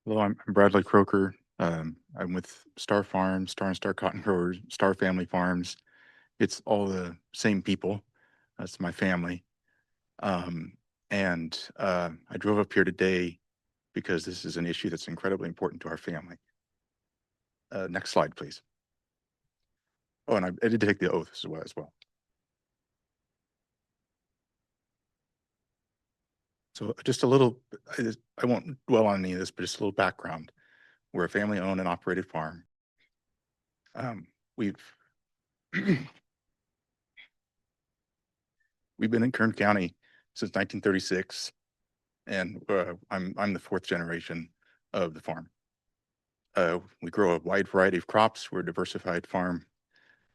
Hello, I'm Bradley Croker. I'm with Star Farms, Star and Star Cotton Growers, Star Family Farms. It's all the same people. That's my family. Um, and I drove up here today because this is an issue that's incredibly important to our family. Next slide, please. Oh, and I did take the oath as well. So just a little, I won't dwell on any of this, but just a little background. We're a family owned and operated farm. We've we've been in Kern County since 1936, and I'm the fourth generation of the farm. We grow a wide variety of crops. We're a diversified farm.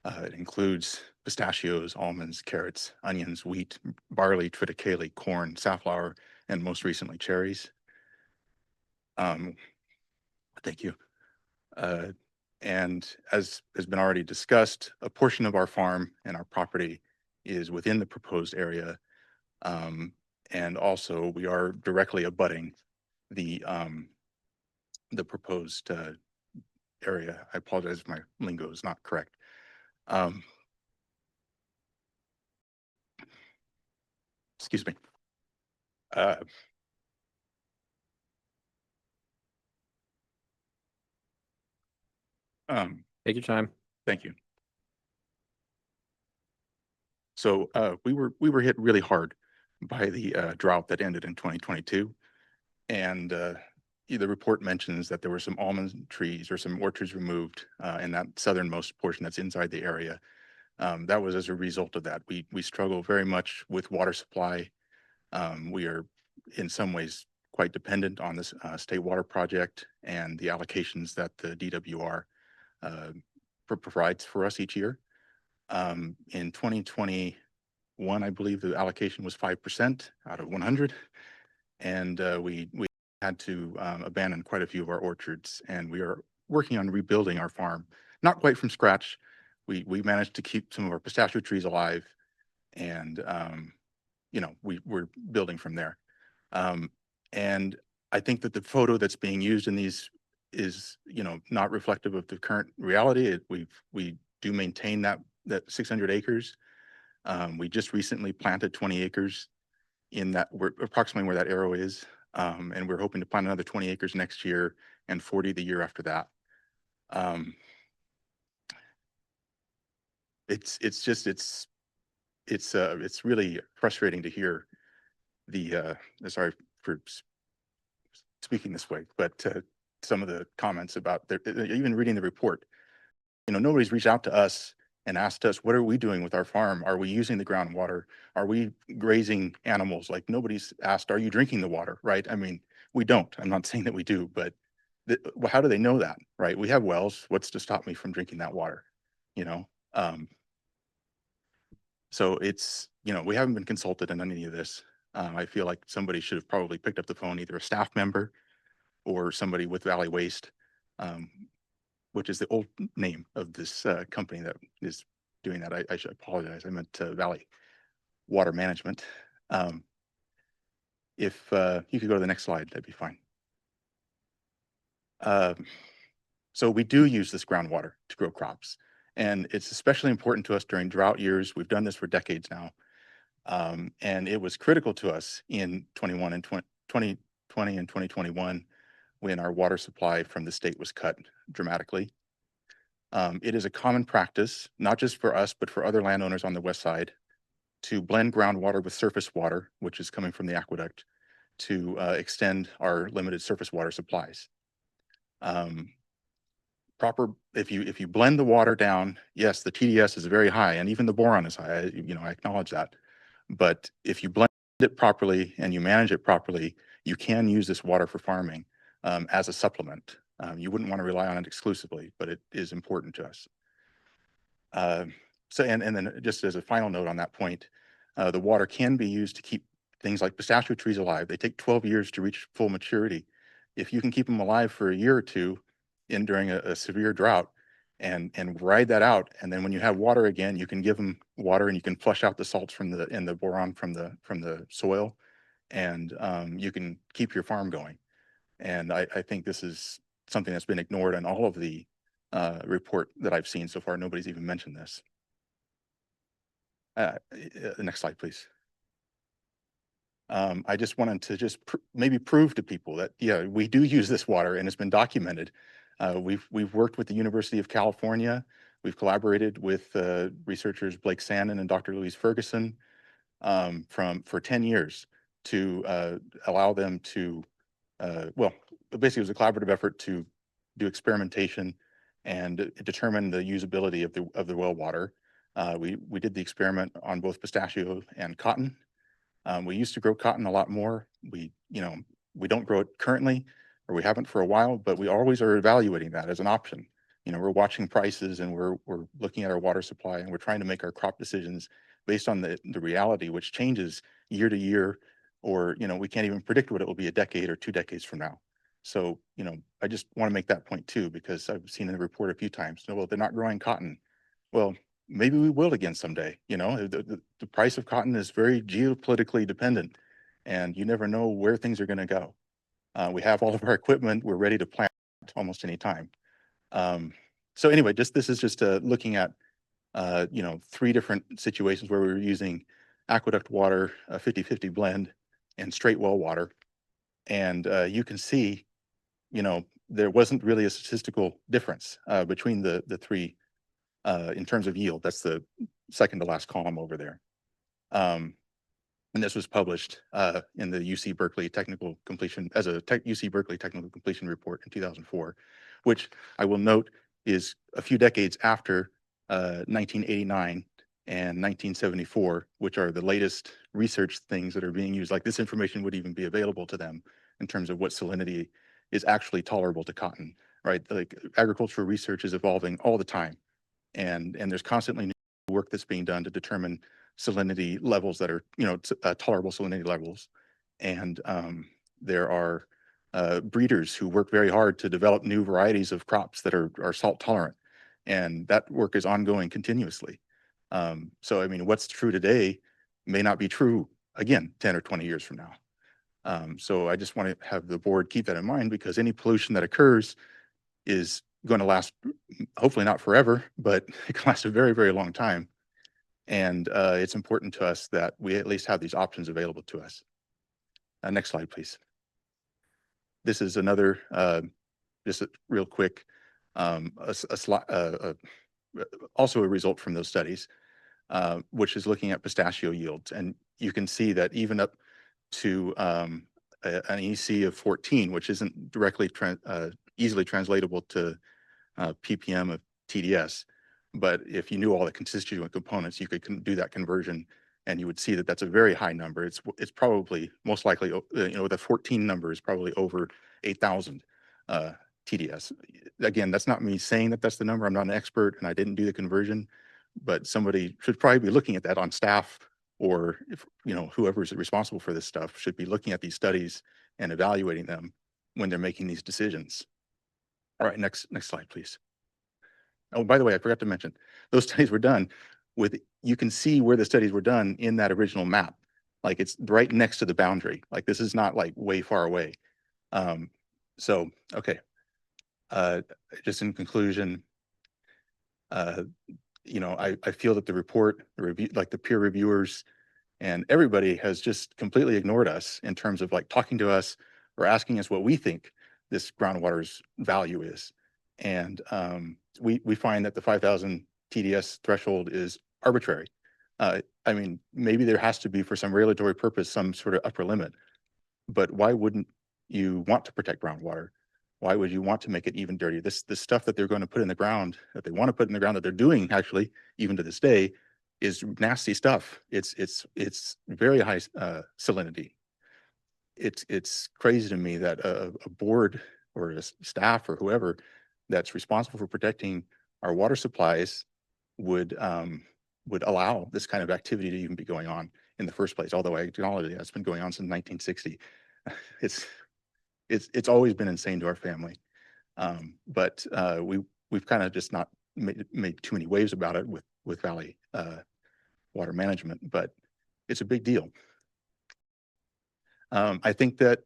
It includes pistachios, almonds, carrots, onions, wheat, barley, triticale, corn, safflower, and most recently cherries. Um, thank you. Uh, and as has been already discussed, a portion of our farm and our property is within the proposed area. Um, and also we are directly abutting the proposed area. I apologize if my lingo is not correct. Um, excuse me. Uh, Take your time. thank you. So we were hit really hard by the drought that ended in 2022, and the report mentions that there were some almond trees or some orchards removed in that southernmost portion that's inside the area. That was as a result of that. We struggle very much with water supply. We are in some ways quite dependent on this state water project and the allocations that the DWR uh, provides for us each year. In 2021, I believe the allocation was 5% out of 100, and we had to abandon quite a few of our orchards, and we are working on rebuilding our farm, not quite from scratch. We managed to keep some of our pistachio trees alive, and we're building from there. Um, and I think that the photo that's being used in these is, not reflective of the current reality. We do maintain that 600 acres. We just recently planted 20 acres in that, we're approximately where that arrow is. And we're hoping to plant another 20 acres next year and 40 the year after that. Um, it's really frustrating to hear sorry for speaking this way, but some of the comments about even reading the report, nobody's reached out to us and asked us, what are we doing with our farm? Are we using the groundwater? Are we grazing animals? Like, nobody's asked, are you drinking the water? Right? I mean, we don't. I'm not saying that we do, but well, how do they know that? Right? We have wells. What's to stop me from drinking that water? You know? Um, so we haven't been consulted in any of this. I feel like somebody should have probably picked up the phone, either a staff member or somebody with Valley Waste, um, which is the old name of this company that is doing that. I should apologize. I meant Valley Water Management. Um, if you could go to the next slide, that'd be fine. Um, so we do use this groundwater to grow crops, and it's especially important to us during drought years. We've done this for decades now, and it was critical to us in 2020 and 2021 when our water supply from the state was cut dramatically. It is a common practice, not just for us, but for other landowners on the west side, to blend groundwater with surface water, which is coming from the aqueduct, to extend our limited surface water supplies. Um, if you blend the water down, yes, the TDS is very high, and even the boron is high. I acknowledge that. But if you blend it properly and you manage it properly, you can use this water for farming as a supplement. You wouldn't want to rely on it exclusively, but it is important to us. Uh, and then just as a final note on that point, the water can be used to keep things like pistachio trees alive. They take 12 years to reach full maturity. If you can keep them alive for a year or two during a severe drought and ride that out, and then when you have water again, you can give them water and you can flush out the salts and the boron from the soil, and you can keep your farm going. And I think this is something that's been ignored in all of the report that I've seen so far. Nobody's even mentioned this. Next slide, please. I just wanted to just maybe prove to people that, yeah, we do use this water and it's been documented. We've worked with the University of California. We've collaborated with researchers Blake Sandin and Dr. Louise Ferguson for 10 years to allow them to, well, basically it was a collaborative effort to do experimentation and determine the usability of the well water. We did the experiment on both pistachio and cotton. We used to grow cotton a lot more. We don't grow it currently, or we haven't for a while, but we always are evaluating that as an option. We're watching prices and we're looking at our water supply, and we're trying to make our crop decisions based on the reality, which changes year to year, or we can't even predict what it will be a decade or 2 decades from now. So I just want to make that point too, because I've seen in the report a few times, well, they're not growing cotton. Well, maybe we will again someday. The price of cotton is very geopolitically dependent, and you never know where things are going to go. We have all of our equipment. We're ready to plant almost any time. So anyway, this is just looking at 3 different situations where we were using aqueduct water, a 50-50 blend, and straight well water. And you can see, there wasn't really a statistical difference between the 3 in terms of yield. That's the second to last column over there. And this was published in the UC Berkeley Technical Completion as a UC Berkeley Technical Completion Report in 2004, which I will note is a few decades after 1989 and 1974, which are the latest research things that are being used. Like, this information would even be available to them in terms of what salinity is actually tolerable to cotton, right? Like, agricultural research is evolving all the time. And there's constantly new work that's being done to determine salinity levels that are, tolerable salinity levels. And there are breeders who work very hard to develop new varieties of crops that are salt tolerant. And that work is ongoing continuously. So, I mean, what's true today may not be true again 10 or 20 years from now. So I just want to have the board keep that in mind, because any pollution that occurs is going to last, hopefully not forever, but it can last a very, very long time. And it's important to us that we at least have these options available to us. Next slide, please. This is another, just real quick, also a result from those studies, which is looking at pistachio yields. And you can see that even up to an EC of 14, which isn't directly easily translatable to ppm of TDS, but if you knew all the constituent components, you could do that conversion, and you would see that that's a very high number. It's probably most likely, the 14 number is probably over 8,000 TDS. Again, that's not me saying that that's the number. I'm not an expert, and I didn't do the conversion, but somebody should probably be looking at that on staff, or if whoever is responsible for this stuff should be looking at these studies and evaluating them when they're making these decisions. All right, next slide, please. Oh, by the way, I forgot to mention, those studies were done with, you can see where the studies were done in that original map. Like, it's right next to the boundary. Like, this is not like way far away. So, okay. Just in conclusion, I feel that the report, the review, like the peer reviewers and everybody has just completely ignored us in terms of like talking to us or asking us what we think this groundwater's value is. And we find that the 5,000 TDS threshold is arbitrary. I mean, maybe there has to be, for some regulatory purpose, some sort of upper limit, but why wouldn't you want to protect groundwater? Why would you want to make it even dirtier? This stuff that they're going to put in the ground, that they want to put in the ground, that they're doing actually, even to this day, is nasty stuff. It's very high salinity. It's crazy to me that a board or a staff or whoever that's responsible for protecting our water supplies would allow this kind of activity to even be going on in the first place. Although I acknowledge that's been going on since 1960. It's always been insane to our family. But we've kind of just not made too many waves about it with Valley Water Management, but it's a big deal. I think that,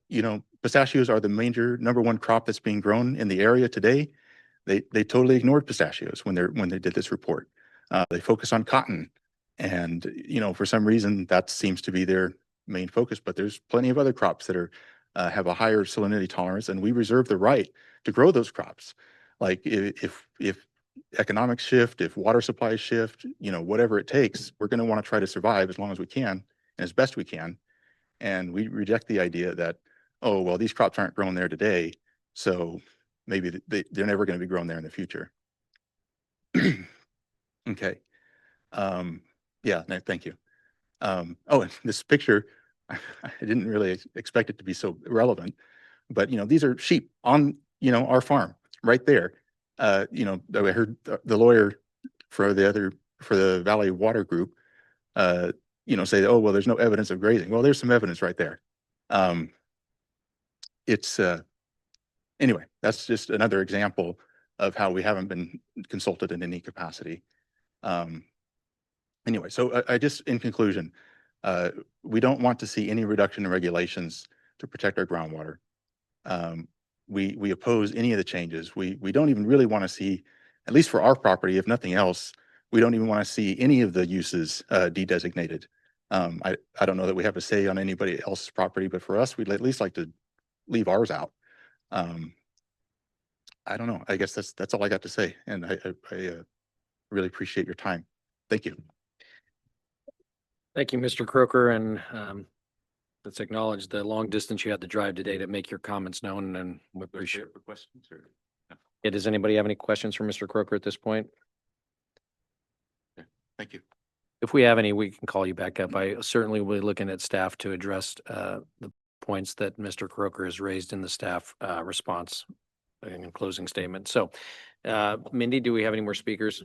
pistachios are the major number one crop that's being grown in the area today. They totally ignored pistachios when they did this report. They focus on cotton, and for some reason that seems to be their main focus. But there's plenty of other crops that are have a higher salinity tolerance, and we reserve the right to grow those crops. Like if economics shift, if water supplies shift, whatever it takes, we're going to want to try to survive as long as we can and as best we can. And we reject the idea that, oh, well, these crops aren't grown there today, so maybe they're never going to be grown there in the future. Okay. Yeah, no, thank you. Oh, and this picture, I didn't really expect it to be so relevant, but these are sheep on, our farm right there. I heard the lawyer for the Valley Water Group, say, oh, well, there's no evidence of grazing. Well, there's some evidence right there. It's anyway, that's just another example of how we haven't been consulted in any capacity. Anyway, so I just, in conclusion, we don't want to see any reduction in regulations to protect our groundwater. We oppose any of the changes. We don't even really want to see, at least for our property, if nothing else, we don't even want to see any of the uses de-designated. I don't know that we have a say on anybody else's property, but for us, we'd at least like to leave ours out. I don't know. I guess that's all I got to say, and I really appreciate your time. Thank you. Thank you, Mr. Croker, and let's acknowledge the long distance you had to drive today to make your comments known, and we appreciate. For questions or? Yeah, does anybody have any questions for Mr. Croker at this point? Thank you. If we have any, we can call you back up. I certainly will be looking at staff to address the points that Mr. Croker has raised in the staff response in closing statement. So, Mindy, do we have any more speakers?